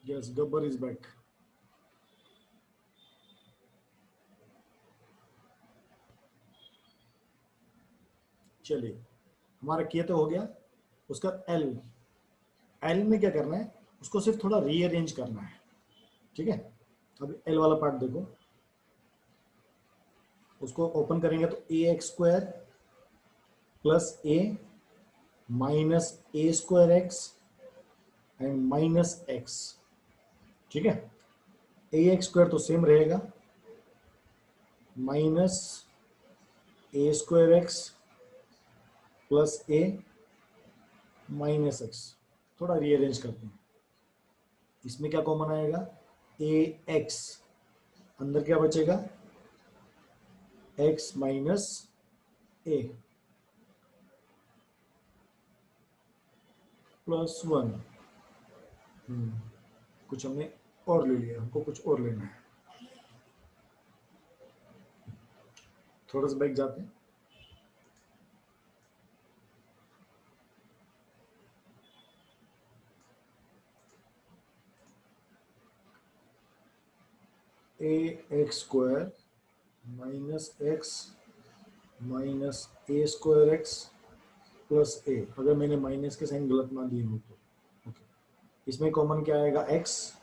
Yes, Gabbar is back. चलिए, हमारा किया तो हो गया। उसका एल, एल में क्या करना है, उसको सिर्फ थोड़ा रीअरेंज करना है। ठीक है, अब एल वाला पार्ट देखो, उसको ओपन करेंगे तो A X square plus A minus A square X and minus X. ठीक है, ए एक्स स्क्वायर तो सेम रहेगा, minus A square X plus A minus X. थोड़ा रीअरेंज करते हैं, इसमें क्या कॉमन आएगा, ए एक्स, अंदर क्या बचेगा, एक्स माइनस ए प्लस वन। कुछ हमने और ले लिया, हमको कुछ और लेना है। थोड़ा सा बैक जाते हैं, A X square minus X minus A square X plus A. अगर मैंने माइनस के साइन गलत ना दिए हो तो ओके। इसमें कॉमन क्या आएगा, एक्स,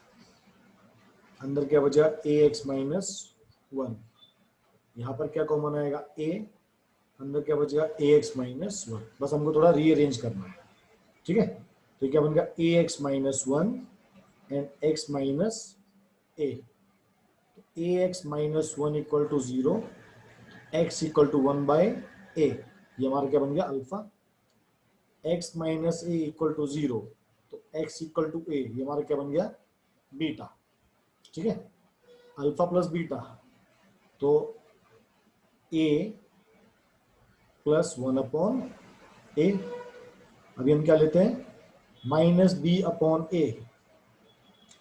अंदर क्या बचा, ए एक्स माइनस वन। यहाँ पर क्या कॉमन आएगा, ए, अंदर क्या बचेगा, ए एक्स माइनस वन। बस हमको थोड़ा रीअरेंज करना है। ठीक है, तो क्या बनेगा, A X minus one and X minus A. A X minus one equal to zero, X equal to one by A. ये हमारा क्या बन गया, alpha. X minus A equal to zero, तो एक्स इक्वल टू ए, ये हमारा क्या बन गया, बीटा। ठीक है, अल्फा प्लस बीटा, तो ए प्लस वन अपॉन ए। अभी हम क्या लेते हैं, माइनस बी अपॉन ए।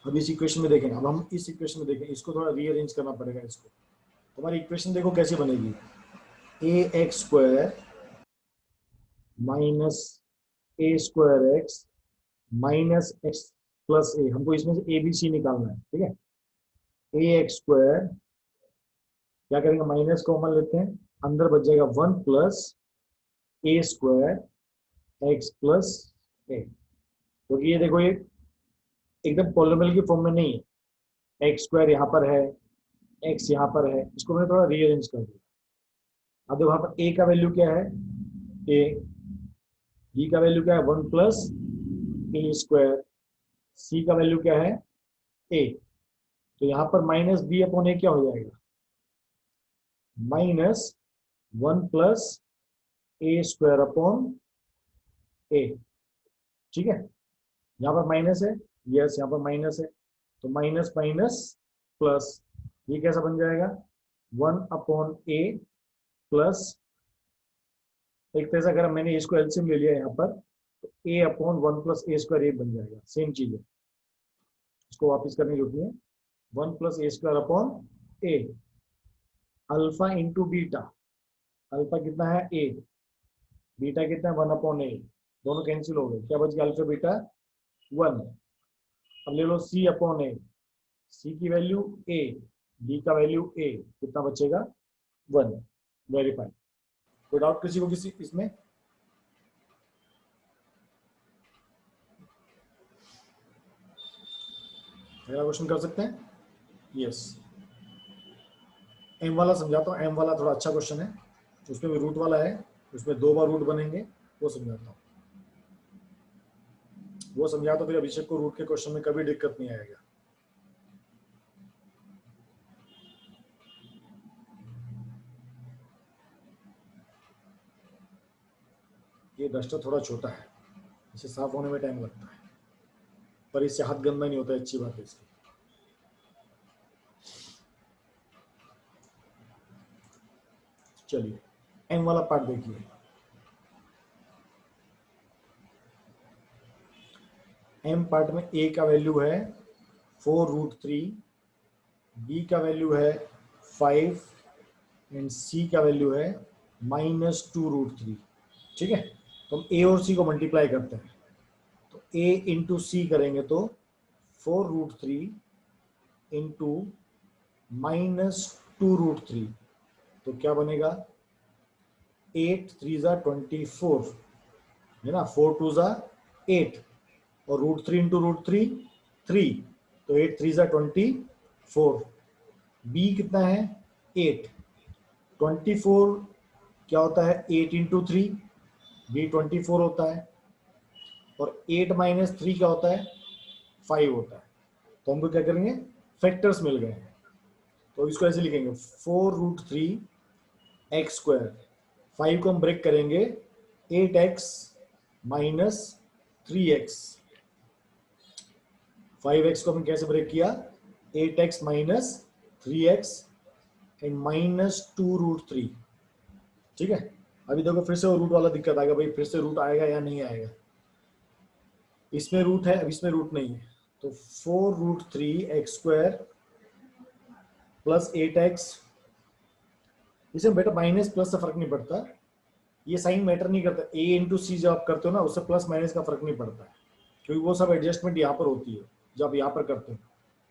अब इस इक्वेशन में देखें, अब हम इस इक्वेशन में देखें, इसको थोड़ा रीअरेंज करना पड़ेगा। इसको, हमारी इक्वेशन देखो कैसे बनेगी, A X square minus A square X minus X plus A. हमको इसमें से ए बी सी निकालना है। ठीक है, ए एक्स स्क्वायर, क्या करेंगे, माइनस कॉमन लेते हैं, अंदर बच जाएगा वन प्लस ए स्क्वायर एक्स प्लस ए। क्योंकि ये देखो, ये एकदम पॉलिनोमियल की फॉर्म में नहीं है, एक्स स्क्वायर यहाँ पर है, एक्स यहाँ पर है, इसको मैंने थोड़ा रीअरेंज कर दिया। अब देखो, वहां पर ए का वैल्यू क्या है, ए, बी का वैल्यू क्या है, वन प्लस ए स्क्वायर, सी का वैल्यू क्या है, ए। तो यहाँ पर माइनस बी अपॉन ए क्या हो जाएगा, माइनस वन प्लस ए स्क्वायर अपॉन ए। ठीक है, यहाँ पर माइनस है, यस यहाँ पर माइनस है, तो माइनस माइनस प्लस, ये कैसा बन जाएगा, वन अपॉन ए प्लस, एक तरह से अगर मैंने इसको एलसीएम ले लिया यहाँ पर, तो ए अपॉन वन प्लस ए स्क्वायर ए बन जाएगा। सेम चीज है, इसको वापस करने की होती है, one plus A square upon A, alpha into beta. Alpha कितना है, ए, बीटा कितना है, वन अपॉन ए। दोनों कैंसिल हो गए, क्या बच गया, अल्फा बीटा वन। अब ले लो सी अपॉन ए, सी की वैल्यू ए, डी का वैल्यू ए, कितना बचेगा, वन। वेरीफाई। कोई डाउट किसी को, किसी इसमें, अगला क्वेश्चन कर सकते हैं। यस, एम वाला समझाता हूँ, एम वाला थोड़ा अच्छा क्वेश्चन है, उसमें भी रूट वाला है, उसमें दो बार रूट बनेंगे, वो समझाता हूँ। वो समझा तो फिर अभिषेक को रूट के क्वेश्चन में कभी दिक्कत नहीं आएगा। ये डस्टर थोड़ा छोटा है, इसे साफ होने में टाइम लगता है, पर इससे हाथ गंदा नहीं होता, अच्छी बात है इसकी। चलिए, एम वाला पार्ट देखिए। एम पार्ट में ए का वैल्यू है 4√3, बी का वैल्यू है 5 एंड सी का वैल्यू है -2√3। ठीक है, तो हम ए और सी को मल्टीप्लाई करते हैं, तो ए इंटू सी करेंगे तो 4√3 इंटू -2√3, तो क्या बनेगा? 8 3 ज़ा 24 है ना, 4 2 ज़ा 8 और √3 इंटू √3 3, तो 8 3 ज़ा 24। बी कितना है? 8। 24 क्या होता है? 8 इंटू 3, बी 24 होता है। और 8 माइनस 3 क्या होता है? 5 होता है। तो हमको क्या करेंगे? फैक्टर्स मिल गए हैं, तो इसको ऐसे लिखेंगे 4√3 x²। 5 को हम ब्रेक करेंगे 8x माइनस 3x। 5x को हमने कैसे ब्रेक किया? 8x minus 3x and -2√3। ठीक है, अभी देखो फिर से वो रूट वाला दिक्कत आएगा भाई, फिर से रूट आएगा या नहीं आएगा। इसमें रूट है, अब इसमें रूट नहीं है, तो 4√3 x² प्लस 8x। इसमें बेटा माइनस प्लस से फर्क नहीं पड़ता, ये साइन मैटर नहीं करता। a इंटू सी जब आप करते हो ना, उससे प्लस माइनस का फर्क नहीं पड़ता है, क्योंकि वो सब एडजस्टमेंट यहाँ पर होती है जब आप यहाँ पर करते हो।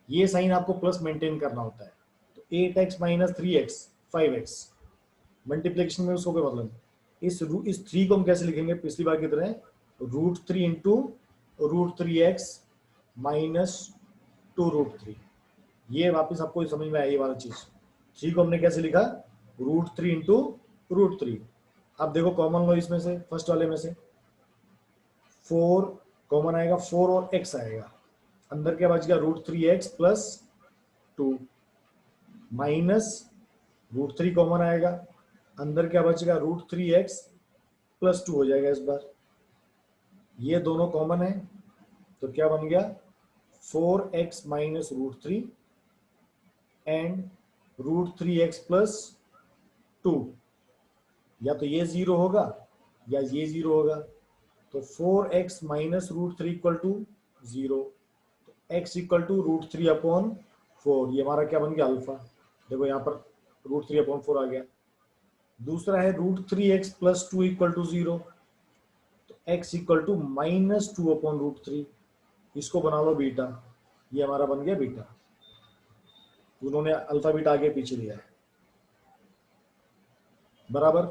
ये साइन आपको प्लस मेंटेन करना होता है। तो 8x minus 3x 5x, multiplication में उसको कोई मतलब नहीं। इस 3 को हम कैसे लिखेंगे? पिछली बार की तरह √3 इंटू √3x माइनस 2√3। ये वापस आपको समझ में आई ये वाला चीज। 3 को हमने कैसे लिखा? √3 इंटू √3। अब देखो कॉमन लो इसमें से, फर्स्ट वाले में से 4 कॉमन आएगा, 4 और x आएगा, अंदर क्या बच गया? √3x प्लस 2 माइनस √3 कॉमन आएगा, अंदर क्या बचेगा? √3x प्लस 2 हो जाएगा इस बार। ये दोनों कॉमन है, तो क्या बन गया? 4x minus √3 and √3x plus 2। या तो ये 0 होगा या ये 0 होगा, तो 4x माइनस √3 इक्वल टू 0, तो x इक्वल टू √3/4। ये हमारा क्या बन गया? अल्फा। देखो यहाँ पर √3/4 आ गया। दूसरा है √3x प्लस 2 इक्वल टू 0, तो x इक्वल टू -2/√3। इसको बना लो बीटा, ये हमारा बन गया बीटा। उन्होंने अल्फा बीटा आगे पीछे लिया है बराबर।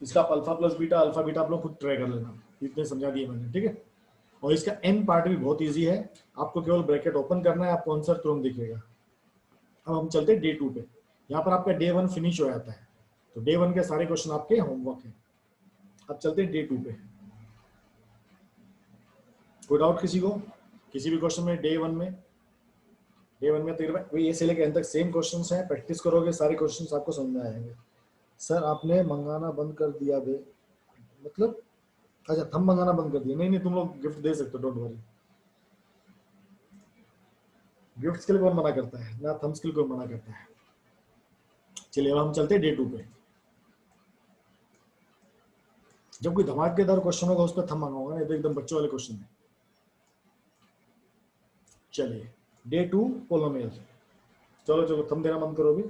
इसका alpha plus beta, alpha beta आप लोग खुद ट्राई कर लेना, इतने समझा दिए मैंने, ठीक है। और इसका एन पार्ट भी बहुत इजी है, आपको केवल ब्रैकेट ओपन करना है, आपको आंसर तुरंत दिखेगा। अब हम चलते हैं डे 2 पे। यहाँ पर आपका डे 1 फिनिश हो जाता है, तो डे 1 के सारे क्वेश्चन आपके होमवर्क हैं। अब चलते हैं डे 2 पे। कोई डाउट किसी को किसी भी क्वेश्चन में? डे 1 में तकरीबन ये से लेकर एंड तक सेम क्वेश्चंस हैं, प्रैक्टिस करोगे सारे क्वेश्चंस आपको समझ में आएंगे। सर आपने मंगाना बंद कर दिया बे, मतलब अच्छा थम मंगाना बंद कर दिया? नहीं नहीं, तुम लोग गिफ्ट दे सकते हो, डोंट वरी। गिफ्ट्स के लिए कौन मना करता है ना, थम्स के लिए कौन मना करता है। चलिए अब हम चलते हैं डे 2 पे। जब कोई धमाकेदार क्वेश्चन होगा उस पर थम मंगाऊंगा, नहीं तो एकदम बच्चों वाले क्वेश्चन है। चलिए डे 2 पोलोमियल। चलो चलो थम देना बंद करो अभी।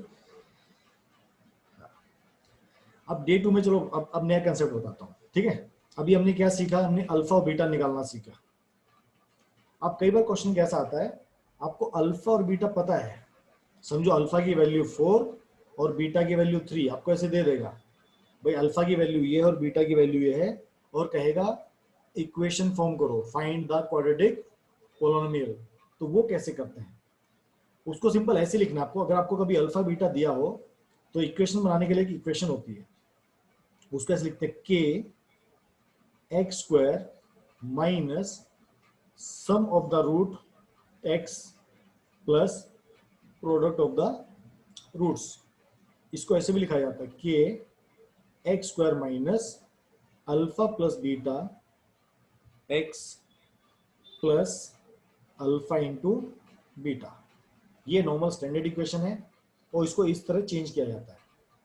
अब डे 2 में चलो अब नया कंसेप्ट बताता हूँ, ठीक है। अभी हमने क्या सीखा? हमने अल्फा और बीटा निकालना सीखा। अब कई बार क्वेश्चन कैसा आता है, आपको अल्फा और बीटा पता है, समझो अल्फा की वैल्यू 4 और बीटा की वैल्यू 3, आपको ऐसे दे देगा भाई अल्फा की वैल्यू ये है और बीटा की वैल्यू ये है, और कहेगा इक्वेशन फॉर्म करो, फाइंड द क्वाड्रेटिक पोलिनोमियल। तो वो कैसे करते हैं? उसको सिंपल ऐसे लिखना आपको, अगर आपको कभी अल्फा बीटा दिया हो तो इक्वेशन बनाने के लिए एक इक्वेशन होती है, उसको ऐसे लिखते हैं k x² minus sum of the root x plus product of the roots. इसको ऐसे भी लिखा जाता है k x² minus alpha plus beta x plus alpha into beta. ये नॉर्मल स्टैंडर्ड इक्वेशन है, और इसको इस तरह चेंज किया जाता है।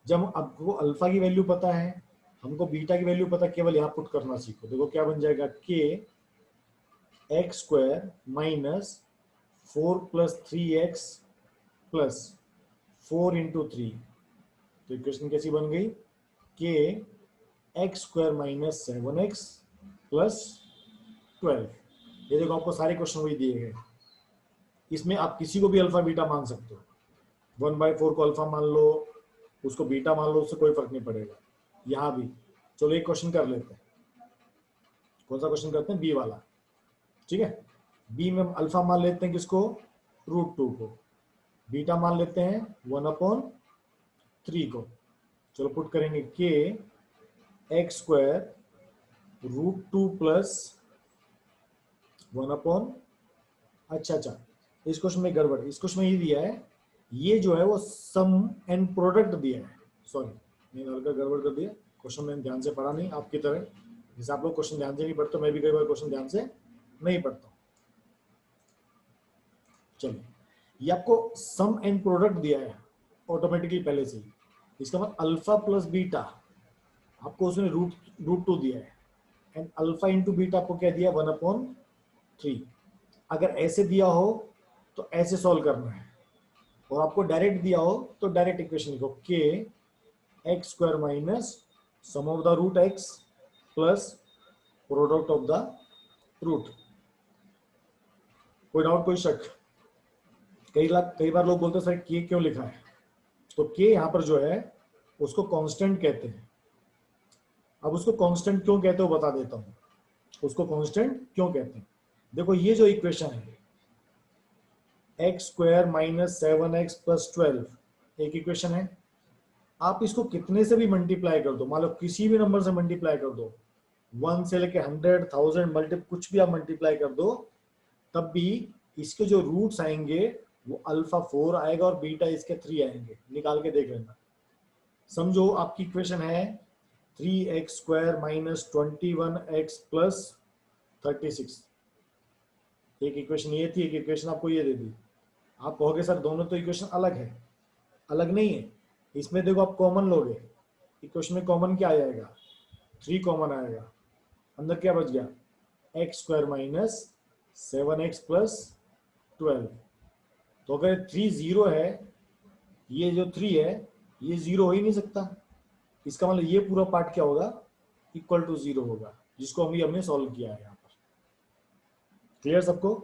जब आपको अल्फा की वैल्यू पता है, हमको बीटा की वैल्यू पता, केवल यहाँ पुट करना सीखो। देखो क्या बन जाएगा, k x² minus 4 plus 3x plus 4 into 3। तो इक्वेशन कैसी बन गई, k x² minus 7x plus 12। ये देखो आपको सारे क्वेश्चन वही दिए गए। इसमें आप किसी को भी अल्फा बीटा मान सकते हो, 1/4 को अल्फा मान लो, उसको बीटा मान लो, उससे कोई फर्क नहीं पड़ेगा। यहाँ भी चलो एक क्वेश्चन कर लेते हैं। कौन सा क्वेश्चन करते हैं? बी वाला, ठीक है। बी में हम अल्फा मान लेते हैं किसको? √2 को। बीटा मान लेते हैं 1/3 को। चलो पुट करेंगे के x² √2 प्लस 1/। अच्छा, इस क्वेश्चन में गड़बड़, इस क्वेश्चन में ये दिया है, ये जो है वो सम एंड प्रोडक्ट दिया है। सॉरी, मैंने हल्का गड़बड़ कर दिया, क्वेश्चन मैंने ध्यान से पढ़ा नहीं आपकी तरह। जैसे आप लोग क्वेश्चन ध्यान से नहीं पढ़ते, मैं भी कई बार क्वेश्चन ध्यान से नहीं पढ़ता। चलिए, ये आपको सम एंड प्रोडक्ट दिया है ऑटोमेटिकली पहले से ही। इसका मतलब अल्फा प्लस बीटा आपको उसने √2 दिया है, एंड अल्फा इंटू बीटा आपको क्या दिया? 1/3। अगर ऐसे दिया हो तो ऐसे सॉल्व करना है, और आपको डायरेक्ट दिया हो तो डायरेक्ट इक्वेशन लिखो, k x² minus sum of the root x plus product of the root. कोई डाउट, कोई शक? कई बार लोग बोलते हैं सर के क्यों लिखा है? तो के यहाँ पर जो है उसको कांस्टेंट कहते हैं। अब उसको कांस्टेंट क्यों कहते हो बता देता हूँ, उसको कांस्टेंट क्यों कहते हैं। देखो ये जो इक्वेशन है x² माइनस 7x प्लस 12 एक इक्वेशन है। आप इसको कितने से भी मल्टीप्लाई कर दो, मान लो किसी भी नंबर से मल्टीप्लाई कर दो, 1 से लेके 100, 1000 मल्टीप्लाई, कुछ भी आप मल्टीप्लाई कर दो, तब भी इसके जो रूट्स आएंगे वो अल्फा 4 आएगा और बीटा इसके 3 आएंगे। निकाल के देख लेना। समझो आपकी इक्वेशन है 3x² माइनस 21x प्लस 36। एक इक्वेशन ये थी, एक इक्वेशन आपको ये दे दी। आप कहोगे सर दोनों तो इक्वेशन अलग है। अलग नहीं है, इसमें देखो आप कॉमन लोगे, इक्वेशन में कॉमन क्या आ जाएगा? 3 कॉमन आएगा, अंदर क्या बच गया? x² minus 7x plus 12। तो अगर 3 0 है, ये जो 3 है ये 0 हो ही नहीं सकता। इसका मतलब ये पूरा पार्ट क्या होगा? इक्वल टू 0 होगा, जिसको हमने सॉल्व किया है यहाँ पर। क्लियर सबको?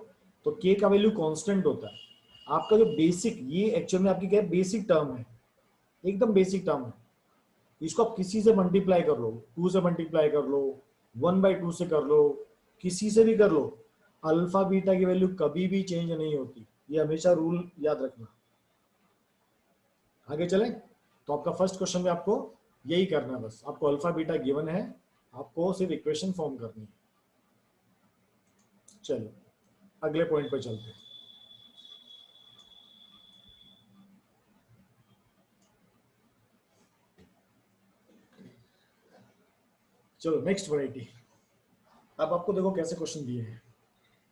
तो k का वैल्यू कांस्टेंट होता है। आपका जो बेसिक, ये एक्चुअल में आपकी क्या है? बेसिक टर्म है, एकदम बेसिक टर्म है। इसको आप किसी से मल्टीप्लाई कर लो, 2 से मल्टीप्लाई कर लो, 1/2 से कर लो, किसी से भी कर लो, अल्फा बीटा की वैल्यू कभी भी चेंज नहीं होती। ये हमेशा रूल याद रखना। आगे चलें, तो आपका फर्स्ट क्वेश्चन में आपको यही करना है, बस आपको अल्फा बीटा गिवन है, आपको सिर्फ इक्वेशन फॉर्म करनी है। चलो अगले पॉइंट पर चलते हैं। चलो नेक्स्ट वैरायटी। अब आपको देखो कैसे क्वेश्चन दिए हैं।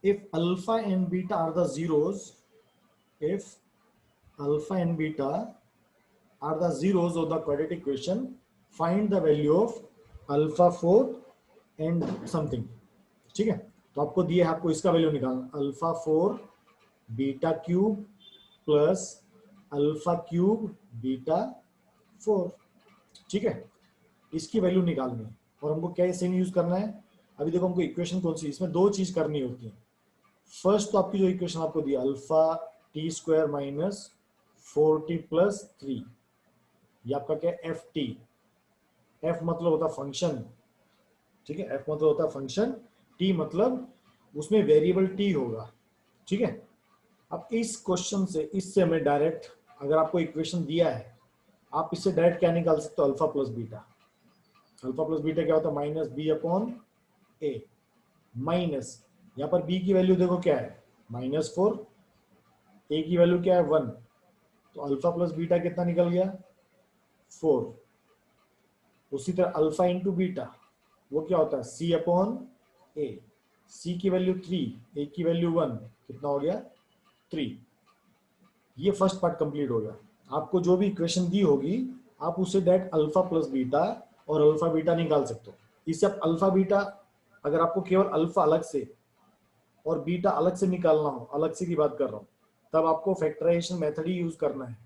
If alpha and beta are the zeros, if alpha and beta are the zeros of the quadratic equation, find the value of alpha 4 and something। ठीक है, तो आपको दिया है, आपको इसका वैल्यू निकालना, alpha 4 beta cube plus alpha cube beta 4। ठीक है, इसकी वैल्यू निकालनी है, और हमको क्या सेम यूज करना है। अभी देखो हमको इक्वेशन कौन सी, इसमें दो चीज करनी होती है। फर्स्ट तो आपकी जो इक्वेशन आपको दिया, alpha t² minus 4t plus 3, ये आपका क्या है? F T. एफ मतलब होता फंक्शन, ठीक है, एफ मतलब होता फंक्शन, टी मतलब उसमें वेरिएबल टी होगा। ठीक है, अब इस क्वेश्चन से, इससे हमें डायरेक्ट, अगर आपको इक्वेशन दिया है, आप इससे डायरेक्ट क्या निकाल सकते हो? Alpha plus beta. Alpha plus beta क्या होता है? माइनस बी अपॉन ए। माइनस, यहाँ पर बी की वैल्यू देखो क्या है? -4, ए की वैल्यू क्या है? 1, तो अल्फा प्लस बीटा कितना निकल गया? 4। उसी तरह अल्फा इंटू बीटा वो क्या होता है? सी अपॉन ए। सी की वैल्यू 3, ए की वैल्यू 1, कितना हो गया? 3। ये फर्स्ट पार्ट कंप्लीट हो गया। आपको जो भी इक्वेशन दी होगी, आप उससे डायरेक्ट अल्फा प्लस बीटा और अल्फा बीटा निकाल सकते हो। इससे आप अल्फा बीटा, अगर आपको केवल अल्फा अलग से और बीटा अलग से निकालना हो, अलग से की बात कर रहा हूँ, तब आपको फैक्टराइजेशन मेथड ही यूज करना है,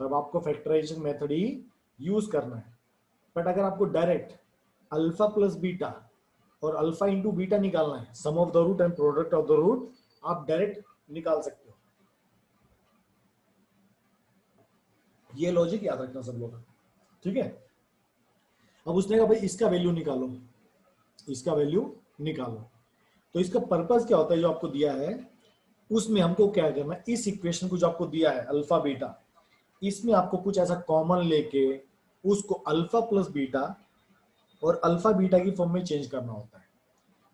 तब आपको फैक्टराइजेशन मेथड ही यूज करना है। बट अगर आपको डायरेक्ट अल्फा प्लस बीटा और अल्फा इंटू बीटा निकालना है, sum of the root and product of the root, आप डायरेक्ट निकाल सकते हो। ये लॉजिक याद रखना सब लोग, ठीक है। अब उसने कहा भाई इसका वैल्यू निकालो, इसका वैल्यू निकालो। तो इसका पर्पस क्या होता है जो आपको दिया है उसमें हमको क्या करना है, इस इक्वेशन को जो आपको दिया है अल्फा बीटा, इसमें आपको कुछ ऐसा कॉमन लेके उसको अल्फा प्लस बीटा और अल्फा बीटा की फॉर्म में चेंज करना होता है।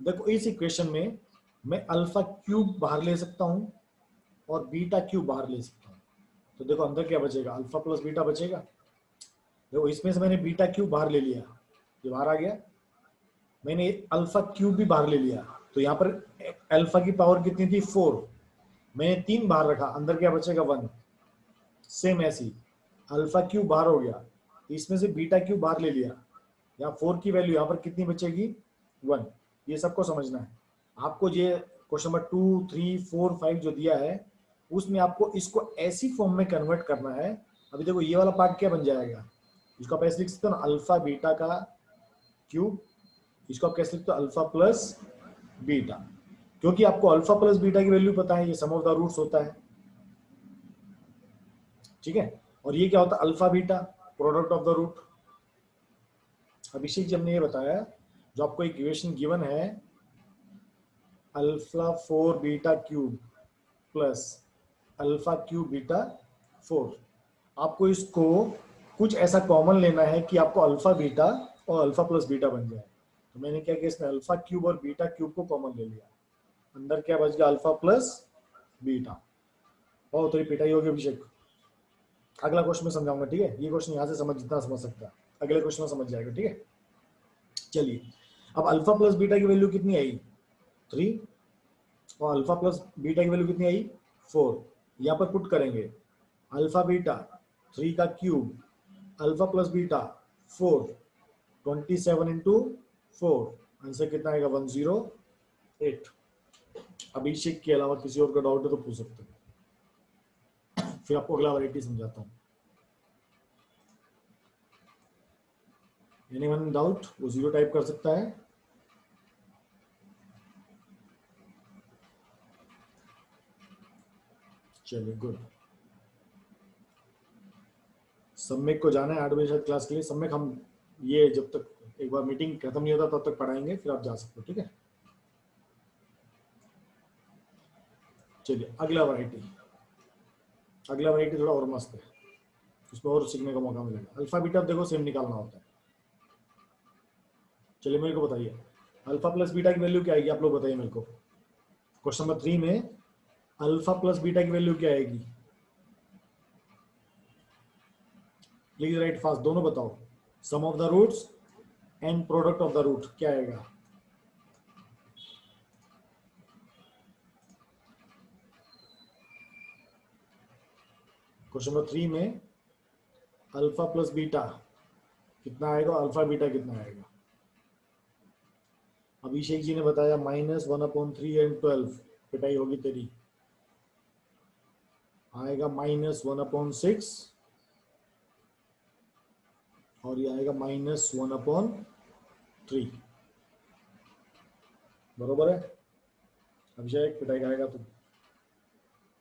देखो इस इक्वेशन में मैं अल्फा क्यूब बाहर ले सकता हूं और बीटा क्यूब बाहर ले सकता हूं। तो देखो अंदर क्या बचेगा, अल्फा प्लस बीटा बचेगा। देखो इसमें से मैंने बीटा क्यूब बाहर ले लिया, ये बाहर आ गया। मैंने अल्फा क्यूब भी बाहर ले लिया, तो यहाँ पर अल्फा की पावर कितनी थी 4, मैंने 3 बाहर रखा, अंदर क्या बचेगा 1। सेम ऐसी अल्फा क्यूब बाहर हो गया, इसमें से बीटा क्यूब बाहर ले लिया, यहाँ 4 की वैल्यू यहाँ पर कितनी बचेगी 1। ये सबको समझना है आपको। ये क्वेश्चन नंबर 2, 3, 4, 5 जो दिया है उसमें आपको इसको ऐसी फॉर्म में कन्वर्ट करना है। अभी देखो ये वाला पार्ट क्या बन जाएगा, इसको आप ऐसे लिख सकते हो ना, अल्फा बीटा का क्यूब, इसको आप कैसे लिखते हो अल्फा प्लस बीटा, क्योंकि आपको अल्फा प्लस बीटा की वैल्यू पता है, ये सम ऑफ द रूट्स होता है, ठीक है। और ये क्या होता है alpha beta, product of the root. Abhishek ji हमने ये बताया जो आपको इक्वेशन गिवन है alpha 4 beta cube plus alpha cube beta 4, आपको इसको कुछ ऐसा कॉमन लेना है कि आपको अल्फा बीटा और अल्फा प्लस बीटा बन जाए। तो मैंने क्या किया, इसमें अल्फा क्यूब और बीटा क्यूब को कॉमन ले लिया, अंदर क्या बच गया अल्फा प्लस बीटा। और तो ये पिटाई होगी अभिषेक। अगला क्वेश्चन में समझाऊंगा, ठीक है। ये क्वेश्चन यहाँ से समझ जितना समझ सकता है अगले क्वेश्चन में समझ जाएगा, ठीक है। चलिए अब अल्फा प्लस बीटा की वैल्यू कितनी आई 3 और अल्फा प्लस बीटा की वैल्यू कितनी आई 4। यहाँ पर पुट करेंगे अल्फा बीटा 3 का cube alpha plus beta 4, 27 into 4, answer कितना आएगा 108। अभिषेक के अलावा किसी और का डाउट है तो पूछ सकते हैं, फिर आपको अगला वैरायटी समझाता हूँ। एनीवन डाउट वो 0 टाइप कर सकता है। चलिए गुड। सम्यक को जाना है 8 बजे शायद क्लास के लिए। सम्यक हम ये जब तक एक बार मीटिंग खत्म नहीं होता तब तक पढ़ाएंगे, फिर आप जा सकते हो, ठीक है। चलिए अगला वैरायटी, अगला वैरायटी थोड़ा और मस्त है, उसमें और सीखने का मौका मिलेगा। अल्फा बीटा देखो सेम निकालना होता है। चलिए मेरे को बताइए अल्फा प्लस बीटा की वैल्यू क्या आएगी, आप लोग बताइए मेरे को। क्वेश्चन नंबर 3 में अल्फा प्लस बीटा की वैल्यू क्या आएगी, प्लीज राइट फास्ट, दोनों बताओ। Sum of the roots and product of the root क्या आएगा। क्वेश्चन नंबर 3 में अल्फा प्लस बीटा कितना आएगा, अल्फा बीटा कितना आएगा। अभिषेक जी ने बताया -1/3 एंड 12, पिटाई होगी तेरी, आएगा -1/6 और ये आएगा -1/3, बरोबर है। अभिषेक पिटाई खाएगा तो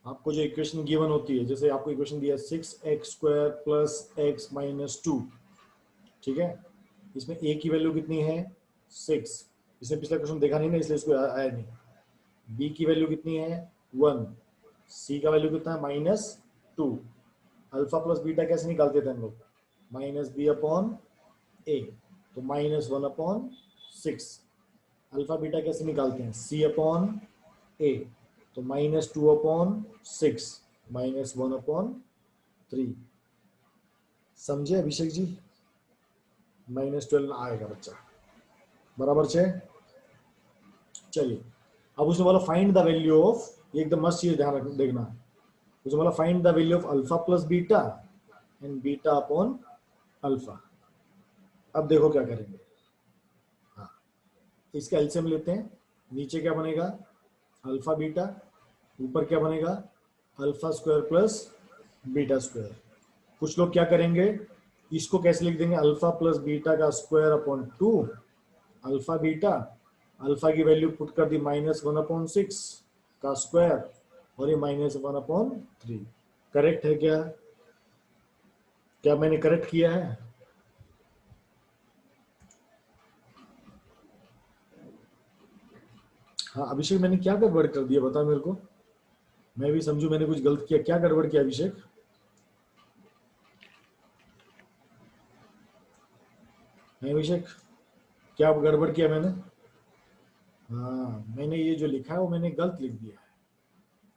आपको जो इक्वेशन गिवन होती है, जैसे आपको इक्वेशन दिया 6x² प्लस x माइनस 2, ठीक है। इसमें a की वैल्यू कितनी है 6, इसने पिछला क्वेश्चन देखा नहीं ना इसलिए इसको आया नहीं। b की वैल्यू कितनी है 1, c का वैल्यू कितना है -2। अल्फा प्लस बीटा कैसे निकालते थे हम लोग, -b/a, तो -1/6। अल्फा बीटा कैसे निकालते हैं c/a, तो -2/6 -1/3। समझे अभिषेक जी, -12 आएगा बच्चा, बराबर 6। चलिए अब उसने बोला फाइंड द वैल्यू ऑफ, एकदम मस्त चीज ध्यान रखना देखना, उसने बोला find the value of alpha plus beta and beta upon alpha. अब देखो क्या करेंगे, हाँ इसका एलसीएम लेते हैं। नीचे क्या बनेगा अल्फा बीटा, ऊपर क्या बनेगा alpha square plus beta square. कुछ लोग क्या करेंगे, इसको कैसे लिख देंगे अल्फा प्लस बीटा का square upon 2, alpha beta, alpha की वैल्यू पुट कर दी -1/6 का स्क्वायर और ये -1/3। करेक्ट है क्या? क्या मैंने करेक्ट किया है? हाँ अभिषेक, मैंने क्या गड़बड़ कर दिया बता मेरे को, मैं भी समझू मैंने कुछ गलत किया। क्या गड़बड़ किया अभिषेक? है अभिषेक, क्या गड़बड़ किया मैंने? हाँ मैंने ये जो लिखा है वो मैंने गलत लिख दिया है।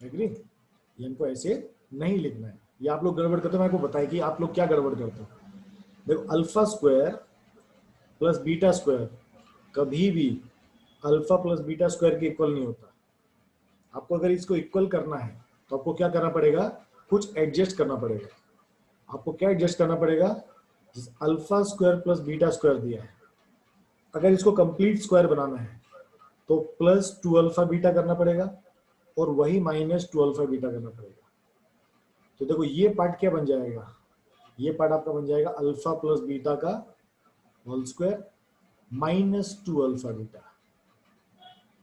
एग्री? ये हमको ऐसे नहीं लिखना है। ये आप लोग गड़बड़ करते हो, मेरे को बताया कि आप लोग क्या गड़बड़ करते हो। देखो alpha square plus beta square कभी भी अल्फा प्लस बीटा स्क्वायर के इक्वल नहीं होता। आपको अगर इसको इक्वल करना है तो आपको क्या करना पड़ेगा, कुछ एडजस्ट करना पड़ेगा। आपको क्या एडजस्ट करना पड़ेगा? Alpha square plus beta square दिया है, अगर इसको कंप्लीट स्क्वायर बनाना है तो +2 अल्फा बीटा करना पड़ेगा और वही -2 अल्फा बीटा करना पड़ेगा। तो देखो ये पार्ट क्या बन जाएगा, ये पार्ट आपका बन जाएगा अल्फा प्लस बीटा का होल स्क्वायर -2 अल्फा बीटा।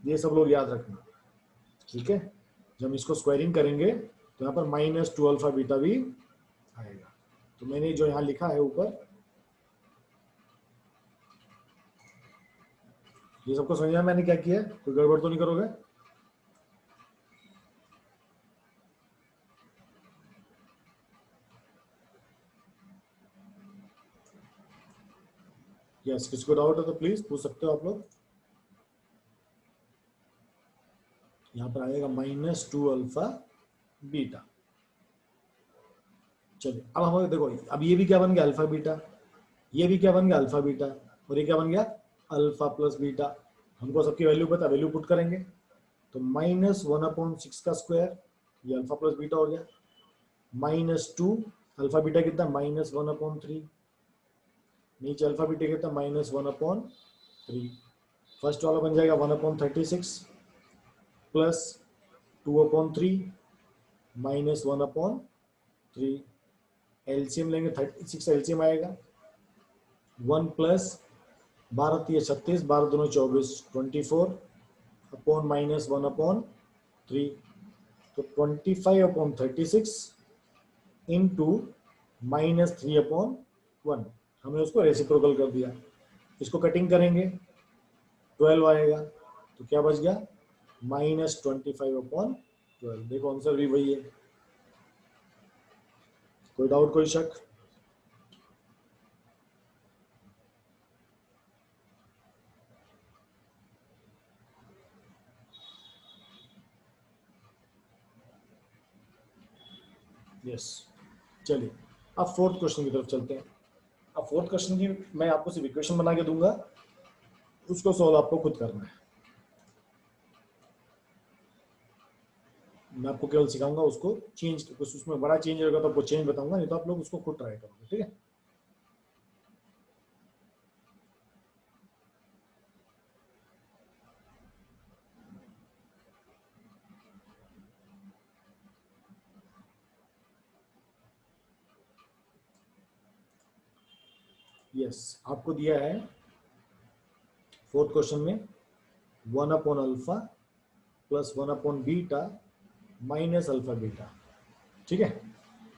ये सब लोग याद रखना, ठीक है? जब इसको स्क्वायरिंग करेंगे तो यहाँ पर -2 अल्फा बीटा भी आएगा। तो मैंने जो यहाँ लिखा है ऊपर, ये सबको समझ में मैंने क्या किया? कोई गड़बड़ तो नहीं करोगे? यस, किसको डाउट है तो प्लीज पूछ सकते हो आप लोग। यहाँ पर आएगा -2 अल्फा बीटा। चलिए अब हमें देखो, अब ये भी क्या बन गया अल्फा बीटा, ये भी क्या बन गया अल्फा बीटा, और ये क्या बन गया अल्फा प्लस बीटा। हमको सबकी वैल्यू पता, वैल्यू पुट करेंगे तो -1/6 का स्क्वायर, ये अल्फा प्लस बीटा हो गया, -2 अल्फा बीटा कितना -1/3, नीचे अल्फा बीटा कितना -1/3। फर्स्ट वाला बन जाएगा 1/36 प्लस 2/3 -1/3। एलसीएम लेंगे 36 एलसीएम आएगा, 1 प्लस 12×3 = 36, 12 दूनी 24, 24 अपॉन -1/3। तो 25/36 इंटू -3/1, हमने उसको रेसिप्रोकल कर दिया। इसको कटिंग करेंगे 12 आएगा, तो क्या बच गया -25/12। देखो आंसर भी वही है। कोई डाउट, कोई शक? यस। चलिए अब फोर्थ क्वेश्चन की तरफ चलते हैं। अब फोर्थ क्वेश्चन की मैं आपको सिर्फ इक्वेशन बना के दूंगा, उसको सॉल्व आपको खुद करना है। मैं आपको केवल सिखाऊंगा उसको चेंज, कुछ उसमें बड़ा चेंज होगा तो आपको चेंज बताऊंगा, नहीं तो आप लोग उसको खुद ट्राई करोगे, ठीक है? यस, आपको दिया है फोर्थ क्वेश्चन में 1/अल्फा प्लस 1/बीटा माइनस अल्फा बीटा, ठीक है?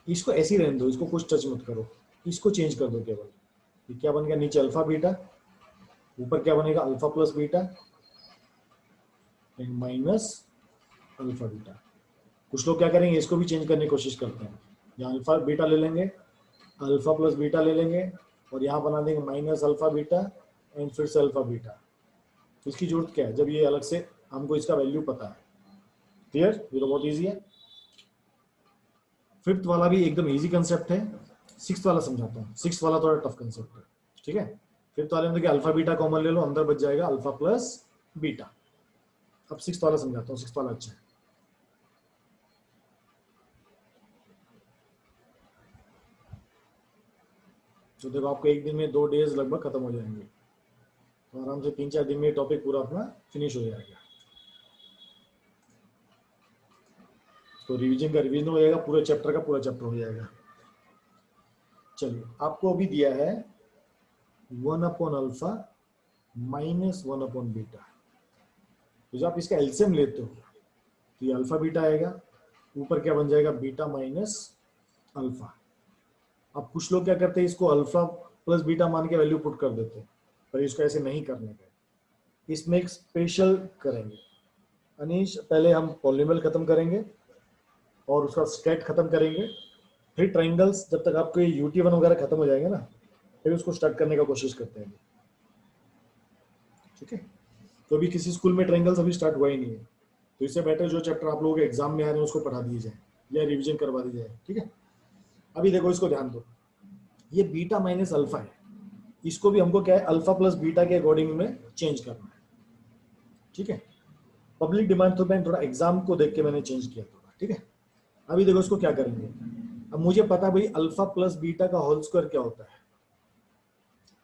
इसको ऐसे ही रहने दो, इसको कुछ टच मत करो, इसको चेंज कर दो केवल। ये क्या बन गया, नीचे अल्फा बीटा, ऊपर क्या बनेगा alpha plus beta minus alpha beta. कुछ लोग क्या करेंगे, इसको भी चेंज करने की कोशिश करते हैं। यहाँ अल्फा बीटा ले लेंगे, अल्फा प्लस बीटा ले लेंगे और यहाँ बना देंगे माइनस अल्फा बीटा एंड फिर से अल्फा बीटा। इसकी जरूरत क्या है जब ये अलग से हमको इसका वैल्यू पता है। क्लियर? ये तो बहुत ईजी है। फिफ्थ वाला भी एकदम इजी कंसेप्ट है। सिक्स वाला समझाता हूँ, सिक्स वाला थोड़ा टफ कंसेप्ट है, ठीक है? फिफ्थ वाले में देखिए अल्फा बीटा कॉमन ले लो, अंदर बच जाएगा अल्फा प्लस बीटा। अब सिक्स वाला समझाता हूँ, सिक्स वाला अच्छा है। तो देखो आपको एक दिन में 2 डेज लगभग खत्म हो जाएंगे, तो आराम से 3-4 दिन में टॉपिक पूरा अपना फिनिश हो जाएगा। तो रिवीजन का रिवीजन हो जाएगा, पूरे चैप्टर का पूरा चैप्टर हो जाएगा। चलिए आपको अभी दिया है 1/अल्फा माइनस 1/बीटा। तो जब आप इसका एलसीएम लेते हो तो ये अल्फा बीटा आएगा, ऊपर क्या बन जाएगा, बीटा माइनस अल्फा। अब कुछ लोग क्या करते हैं, इसको अल्फा प्लस बीटा मान के वैल्यू पुट कर देते हैं, पर इसको ऐसे नहीं करने का, इसमें एक स्पेशल करेंगे। अनीश, पहले हम पॉलिनोमियल खत्म करेंगे और उसका स्टेट खत्म करेंगे, फिर ट्राइंगल्स, जब तक आपको ये UT1 वगैरह खत्म हो जाएंगे ना, फिर उसको स्टार्ट करने का कोशिश करते हैं। ठीक है, तो अभी किसी स्कूल में ट्राइंगल्स अभी स्टार्ट हुआ ही नहीं है, तो इससे बेटर जो चैप्टर आप लोगों के एग्जाम में आ रहे हैं उसको पढ़ा दिए जाए या रिवीजन करवा दी जाए। ठीक है, अभी देखो इसको ध्यान दो, ये बीटा माइनस अल्फा है, इसको भी हमको क्या है, अल्फा प्लस बीटा के अकॉर्डिंग में चेंज करना है। ठीक है, पब्लिक डिमांड तो मैं थोड़ा एग्जाम को देख के मैंने चेंज किया थोड़ा। ठीक है, अभी देखो इसको क्या करेंगे। अब मुझे पता है भाई अल्फा प्लस बीटा का होल स्क्वायर क्या होता है,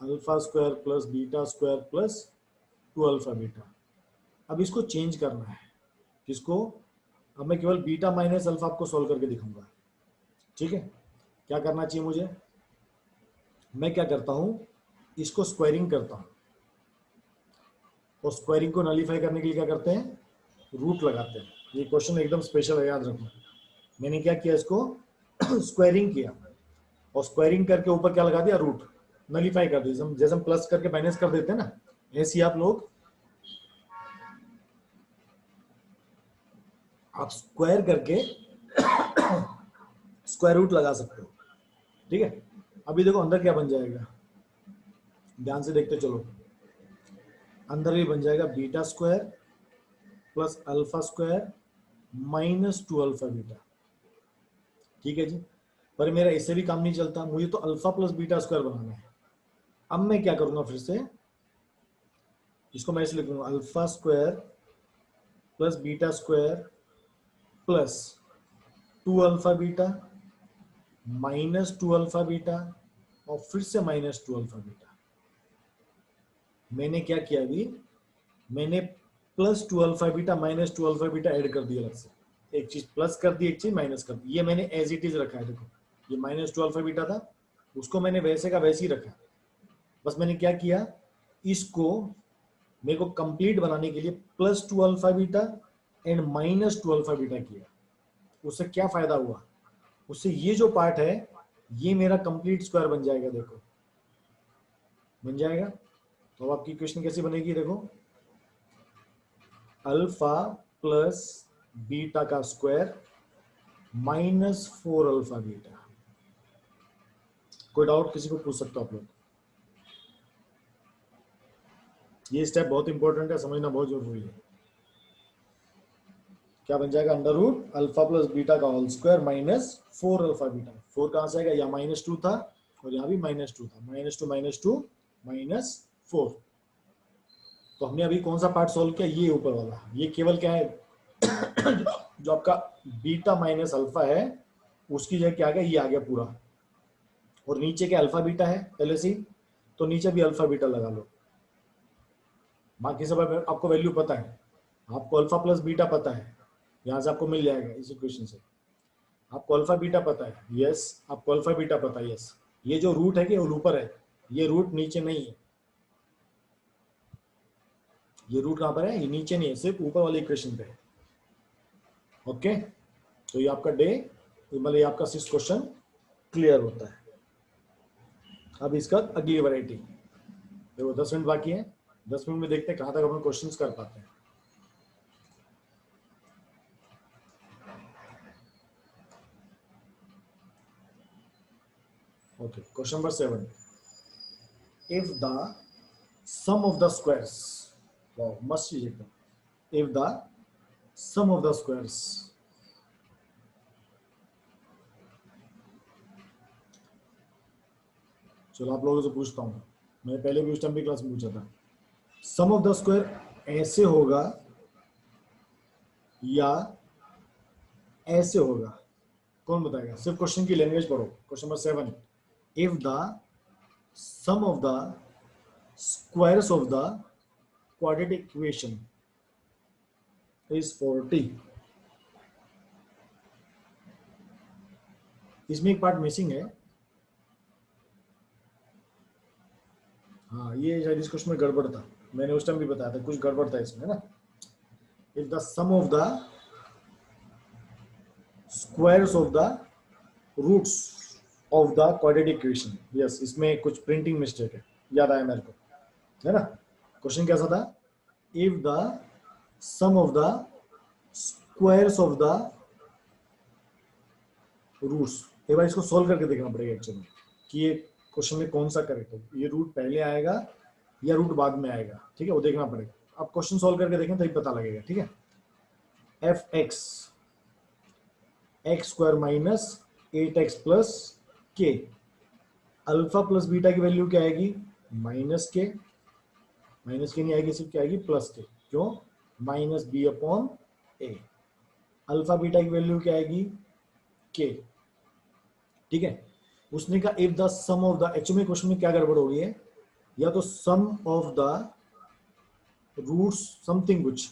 alpha square plus beta square plus 2 alpha beta. अब इसको चेंज करना है, किसको, अब मैं केवल बीटा माइनस अल्फा आपको सॉल्व करके दिखाऊंगा। ठीक है, क्या करना चाहिए मुझे, मैं क्या करता हूं, इसको स्क्वायरिंग करता हूं, और स्क्वायरिंग को नलीफाई करने के लिए क्या करते हैं, रूट लगाते हैं। ये क्वेश्चन एकदम स्पेशल है, याद रखना। मैंने क्या किया, इसको स्क्वायरिंग किया, और स्क्वायरिंग करके ऊपर क्या लगा दिया, रूट, नलीफाई कर दिया। जैसे हम प्लस करके माइनस कर देते हैं ना, ऐसे आप लोग आप स्क्वायर करके स्क्वायर रूट लगा सकते हो। ठीक है, अभी देखो अंदर क्या बन जाएगा, ध्यान से देखते चलो, अंदर भी बन जाएगा beta square plus alpha square minus 2 alpha beta. ठीक है जी, पर मेरा इससे भी काम नहीं चलता, मुझे तो अल्फा प्लस बीटा स्क्वायर बनाना है। अब मैं क्या करूंगा, फिर से इसको मैं ऐसे लिखूंगा, alpha square plus beta square plus 2 alpha beta minus 2 alpha beta और फिर से माइनस 2 अल्फा बीटा। मैंने क्या किया, अभी मैंने plus 2 alpha beta minus 2 alpha beta add कर दिया अलग से, एक चीज प्लस कर दी, एक चीज माइनस कर दी। ये मैंने एज इट इज रखा है, देखो ये माइनस 2 अल्फा बीटा था, उसको मैंने वैसे का वैसे ही रखा। बस मैंने क्या किया, इसको मेरे को कंप्लीट बनाने के लिए plus 2 alpha beta and minus 2 alpha beta किया। उससे क्या फायदा हुआ, उससे ये जो पार्ट है ये मेरा कंप्लीट स्क्वायर बन जाएगा। देखो बन जाएगा, तो अब आपकी इक्वेशन कैसी बनेगी, देखो अल्फा प्लस बीटा का स्क्वायर माइनस 4 अल्फा बीटा। कोई डाउट किसी को पूछ सकते हो आप लोग, ये स्टेप बहुत इंपॉर्टेंट है, समझना बहुत जरूरी है। क्या बन जाएगा, under root alpha plus beta का whole square minus 4 alpha beta. 4 कहां से आएगा, यहाँ -2 था और यहाँ भी -2 था, -2 -4। तो हमने अभी कौन सा पार्ट सॉल्व किया, ये ऊपर वाला, ये केवल क्या है जो आपका बीटा माइनस अल्फा है उसकी जगह क्या आ गया, ये आ गया पूरा, और नीचे क्या अल्फा बीटा है पहले से, तो नीचे भी अल्फा बीटा लगा लो। बाकी सब आपको वैल्यू पता है, आपको अल्फा प्लस बीटा पता है, यहां से आपको मिल जाएगा इस इक्वेशन से। आपको अल्फा बीटा पता है, यस, आपको अल्फा बीटा पता है, यस। ये जो रूट है कि वो ऊपर है, ये रूट नीचे नहीं है, ये रूट कहां पर है, ये नीचे नहीं है, सिर्फ ऊपर वाले इक्वेशन पे है। ओके, तो ये आपका डे, मतलब ये आपका 6 क्वेश्चन क्लियर होता है। अब इसका अगली वैरायटी देखो, 10 मिनट बाकी है, 10 मिनट में देखते हैं कहां तक अपन क्वेश्चंस कर पाते हैं। Okay, question number 7, if the sum of the squares, wow मस्त चीज एकदम, if the sum of the squares चलो आप लोगों से पूछता हूँ, मैं पहले भी उस टाइम भी क्लास में पूछा था, सम ऑफ द स्क्वायर ऐसे होगा या ऐसे होगा, कौन बताएगा, सिर्फ क्वेश्चन की लैंग्वेज पढ़ो। Question number 7, if the sum of the squares of the quadratic equation is 40, इसमें एक पार्ट मिसिंग है। हाँ, ये शायद इस क्वेश्चन में गड़बड़ था, मैंने उस टाइम भी बताया था कुछ गड़बड़ था इसमें ना। If the sum of the squares of the roots of the quadratic equation. Yes, इसमें कुछ प्रिंटिंग मिस्टेक है, याद आया मेरे को, है ना। क्वेश्चन कैसा था? If the sum of the squares of the roots, एक बार इसको सोल्व करके देखना पड़ेगा एक्चुअली कि ये क्वेश्चन में कौन सा करेक्ट है, ये रूट पहले आएगा या रूट बाद में आएगा, ठीक है, वो देखना पड़ेगा। आप क्वेश्चन सोल्व करके देखें तभी पता लगेगा, ठीक है। F x x square minus 8x plus के, अल्फा प्लस बीटा की वैल्यू क्या आएगी? माइनस के, माइनस के नहीं आएगी, सिर्फ क्या आएगी? Plus k. क्यों? Minus B upon A. Alpha beta की वैल्यू क्या आएगी? के, ठीक है। उसने कहा if the sum of the, actually question में क्या गड़बड़ हो गई है, या तो sum of the roots something कुछ,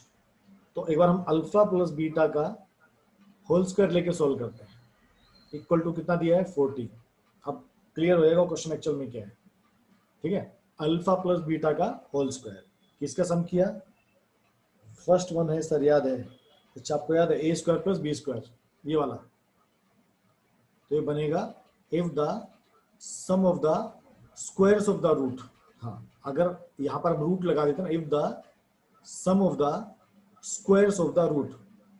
तो एक बार हम अल्फा प्लस बीटा का होल स्क्वायर लेके सोल्व करते हैं। इक्वल टू कितना दिया है? 40। अब क्लियर हो जाएगा क्वेश्चन एक्चुअल में क्या है, ठीक है। अल्फा प्लस बीटा का होल स्क्वायर, किसका सम किया? फर्स्ट वन है सर, याद है? अच्छा, आपको याद है? A square plus B square, ये वाला। तो ये बनेगा if the sum of the squares of the root. हाँ, अगर यहां पर रूट लगा देते ना, if the sum of the squares of the root,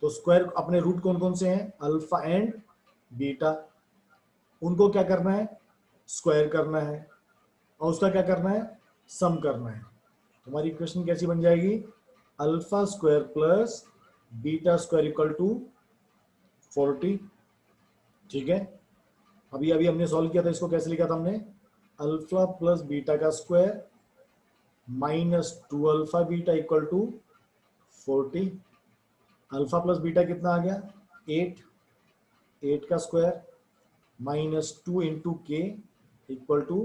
तो स्क्वायर अपने रूट कौन कौन से हैं? Alpha and beta. उनको क्या करना है? स्क्वायर करना है, और उसका क्या करना है? सम करना है। तुम्हारी इक्वेशन कैसी बन जाएगी? Alpha square plus beta square equal to 40, ठीक है। अभी अभी हमने सॉल्व किया था, इसको कैसे लिखा था हमने? अल्फा प्लस बीटा का square minus 2 alpha beta equal to 40। Alpha plus beta कितना आ गया? 8, 8 का square minus 2 into k equal to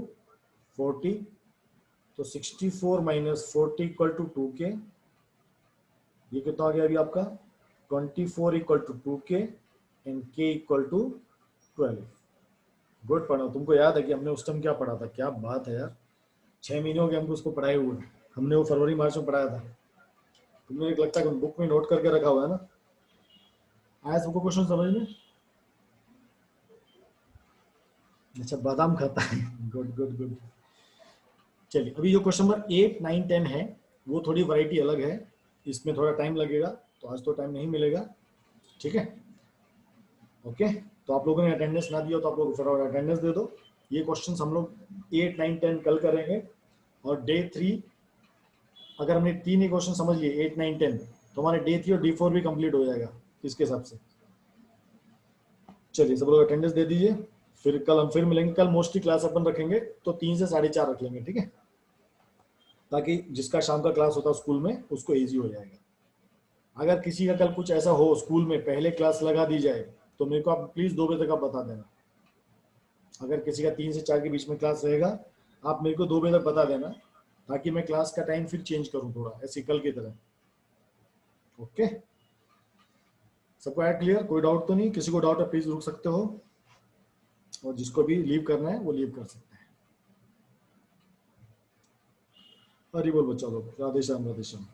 40, तो 64 माइनस 40 इक्वल टू 2k। ये कितना आ गया अभी आपका? 24 equal to 2k and k equal to 12। Good पढ़ा। तुमको याद है कि हमने उस टाइम क्या पढ़ा था? क्या बात है यार, 6 महीने हो गए हमको उसको पढ़ाए हुए। हमने वो फरवरी मार्च में पढ़ाया था। तुमने एक लगता है बुक में नोट करके रखा हुआ है ना? आया सबको क्वेश्चन समझ में? अच्छा, बादाम खाता है। Good good good. चलिए, अभी जो क्वेश्चन नंबर 8, 9, 10 है, वो थोड़ी वैरायटी अलग है, इसमें थोड़ा टाइम लगेगा, तो आज तो टाइम नहीं मिलेगा, ठीक है। ओके, तो आप लोगों ने अटेंडेंस ना दिया तो आप लोग फटाफट अटेंडेंस दे दो। ये क्वेश्चन हम लोग 8, 9, 10 कल करेंगे, और डे 3 अगर हमने 3 ही क्वेश्चन समझ लिए 8, 9, 10, तो हमारे डे 3 और डे 4 भी कंप्लीट हो जाएगा इसके हिसाब से। चलिए, सब लोग अटेंडेंस दे दीजिए, फिर कल हम फिर मिलेंगे। कल मोस्टली क्लास अपन रखेंगे तो 3 से 4:30 रख लेंगे, ठीक है, ताकि जिसका शाम का क्लास होता है स्कूल में उसको इजी हो जाएगा। अगर किसी का कल कुछ ऐसा हो स्कूल में पहले क्लास लगा दी जाए, तो मेरे को आप प्लीज 2 बजे तक आप बता देना। अगर किसी का 3 से 4 के बीच में क्लास रहेगा, आप मेरे को 2 बजे तक बता देना, ताकि मैं क्लास का टाइम फिर चेंज करूँ थोड़ा, ऐसे कल की तरह। ओके, सबको है क्लियर? कोई डाउट तो नहीं? किसी को डाउट है प्लीज रुक सकते हो, और जिसको भी लीव करना है वो लीव कर सकते हैं। हरी बोल बच्चा लोग, राधे श्याम राधे श्याम।